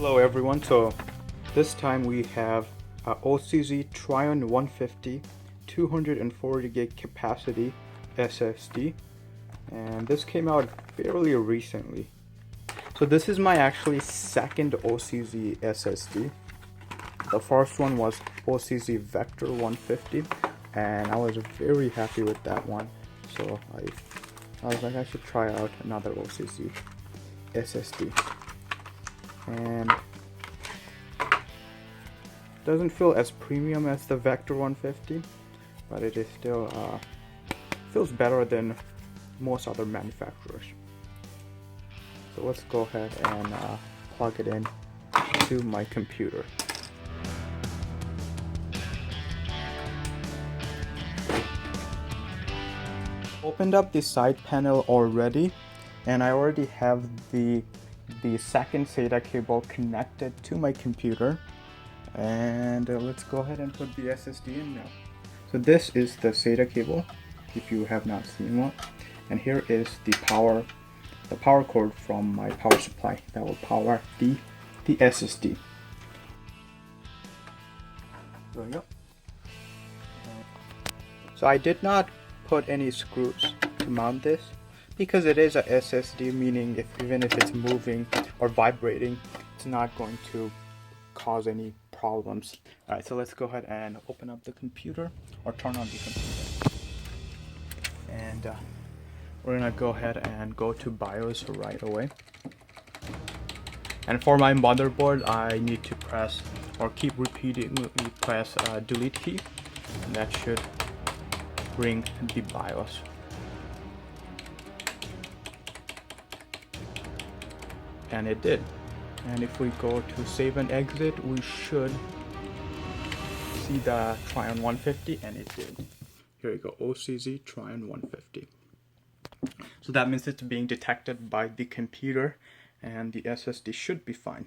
Hello everyone, so this time we have a OCZ Trion 150 240 gig capacity SSD, and this came out fairly recently. So this is my actually second OCZ SSD. The first one was OCZ Vector 150 and I was very happy with that one, so I was like I should try out another OCZ SSD. And doesn't feel as premium as the Vector 150, but it is still feels better than most other manufacturers. So let's go ahead and plug it in to my computer. Opened up the side panel already, and I already have the second SATA cable connected to my computer, and let's go ahead and put the SSD in now. So this is the SATA cable, if you have not seen one, and here is the power cord from my power supply that will power the SSD. There we go. So I did not put any screws to mount this because it is a SSD, meaning even if it's moving or vibrating, it's not going to cause any problems. Alright, so let's go ahead and open up the computer or turn on the computer. And we're gonna go ahead and go to BIOS right away. And for my motherboard, I need to press or keep repeatedly press delete key, and that should bring the BIOS. And it did. And if we go to save and exit, we should see the Trion 150, and it did. Here we go, OCZ Trion 150. So that means it's being detected by the computer, and the SSD should be fine.